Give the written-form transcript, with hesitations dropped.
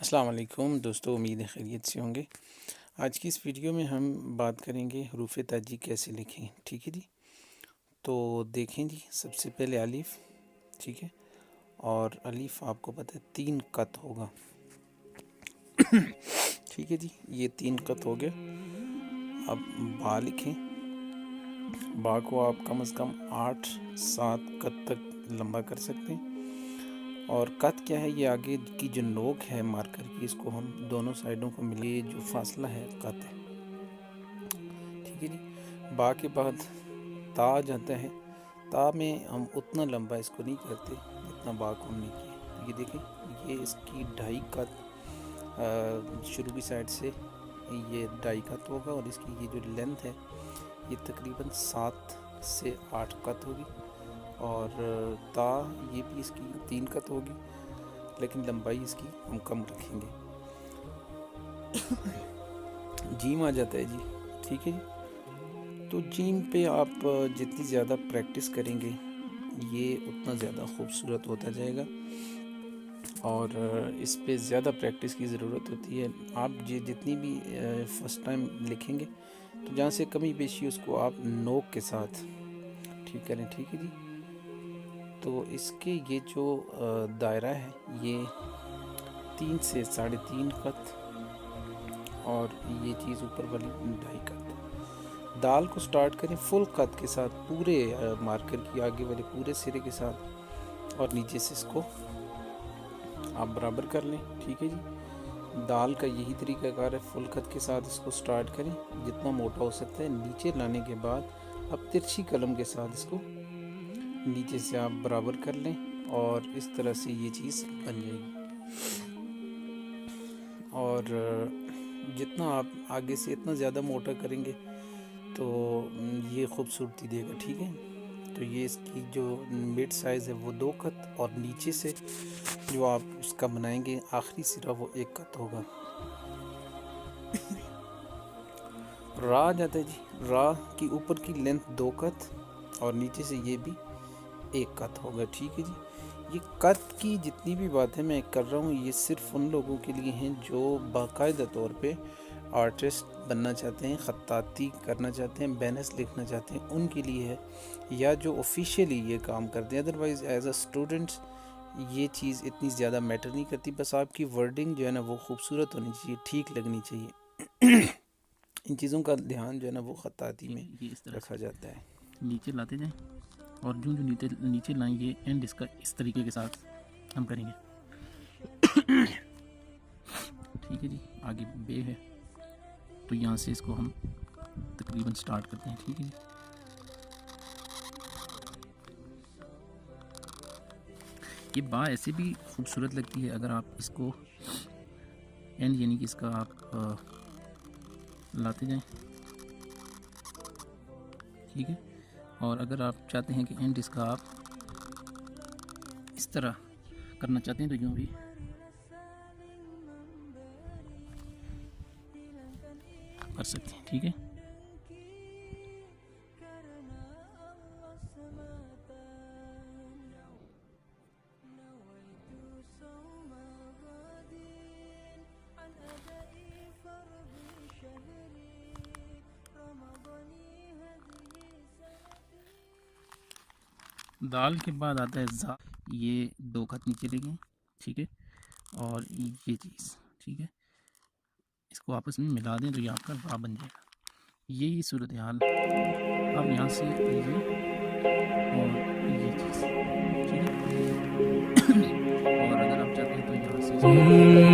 अस्सलाम वालेकुम दोस्तों, उम्मीद है खैरियत से होंगे। आज की इस वीडियो में हम बात करेंगे हरूफ ताजी कैसे लिखें। ठीक है जी, तो देखें जी, सबसे पहले अलिफ। ठीक है, और अलिफ आपको पता है 3 कत होगा। ठीक है जी, ये 3 कत हो गया। अब बा लिखें। बा को आप कम से कम 8-7 कत तक लंबा कर सकते हैं। और कत क्या है, ये आगे की जो नोक है मार्कर की, इसको हम दोनों साइडों को मिले जो फासला है कत है। ठीक है जी, बा के बाद ता जाता है। ता में हम उतना लंबा इसको नहीं करते जितना बा को हमने किया। ये देखें, ये इसकी 2.5 कत शुरू की साइड से ये 2.5 कत होगा, और इसकी ये जो लेंथ है ये तकरीबन 7 से 8 कत होगी। और ता ये भी इसकी 3 कत होगी, लेकिन लंबाई इसकी हम कम रखेंगे। जीम आ जाता है जी। ठीक है जी, तो जीम पे आप जितनी ज़्यादा प्रैक्टिस करेंगे ये उतना ज़्यादा खूबसूरत होता जाएगा, और इस पे ज़्यादा प्रैक्टिस की ज़रूरत होती है। आप जितनी भी फर्स्ट टाइम लिखेंगे तो जहाँ से कमी पेशी उसको आप नोक के साथ ठीक करें। ठीक है जी, तो इसके ये जो दायरा है ये 3 से 3.5 कत, और ये चीज़ ऊपर वाली 2.5 कत। दाल को स्टार्ट करें फुल कत के साथ, पूरे मार्कर की आगे वाले पूरे सिरे के साथ, और नीचे से इसको आप बराबर कर लें। ठीक है जी, दाल का यही तरीक़ाकार है, फुल कत के साथ इसको स्टार्ट करें, जितना मोटा हो सकता है। नीचे लाने के बाद अब तिरछी कलम के साथ इसको नीचे से आप बराबर कर लें, और इस तरह से ये चीज़ बन जाएगी। और जितना आप आगे से इतना ज़्यादा मोटा करेंगे तो ये खूबसूरती देगा। ठीक है, तो ये इसकी जो मिड साइज़ है वो 2 कत, और नीचे से जो आप उसका बनाएंगे आखिरी सिरा वो 1 कत होगा। रा आ जाता है जी। रा की ऊपर की लेंथ 2 कत, और नीचे से ये भी 1 कत होगा। ठीक है जी, ये कत की जितनी भी बातें मैं कर रहा हूँ ये सिर्फ उन लोगों के लिए हैं जो बाकायदा तौर पे आर्टिस्ट बनना चाहते हैं, ख़त्ताती करना चाहते हैं, बैनर्स लिखना चाहते हैं, उनके लिए है, या जो ऑफिशियली ये काम करते हैं। अदरवाइज़ एज अ स्टूडेंट्स ये चीज़ इतनी ज़्यादा मैटर नहीं करती। बस आपकी वर्डिंग जो है ना वो खूबसूरत होनी चाहिए, ठीक लगनी चाहिए। इन चीज़ों का ध्यान जो है ना वो ख़त्ताती में रखा जाता है। नीचे लाते जाएं, और जो नीचे लाएंगे एंड इसका इस तरीके के साथ हम करेंगे। ठीक है जी, आगे बे है तो यहाँ से इसको हम तकरीबन स्टार्ट करते हैं। ठीक है जी, ये बा ऐसे भी खूबसूरत लगती है अगर आप इसको एंड यानी कि इसका आप लाते जाएं। ठीक है, और अगर आप चाहते हैं कि एंड इसका आप इस तरह करना चाहते हैं तो यूँ भी कर सकते हैं। ठीक है, दाल के बाद आता है जा, ये 2 खत नीचे लेंगे। ठीक है, और ये चीज़ ठीक है, इसको आपस में मिला दें तो ये आपका रा बन जाएगा। यही सूरत हाल। अब यहाँ से ये और ये चीज़ ठीक है। और अगर आप चाहते हैं तो यहाँ से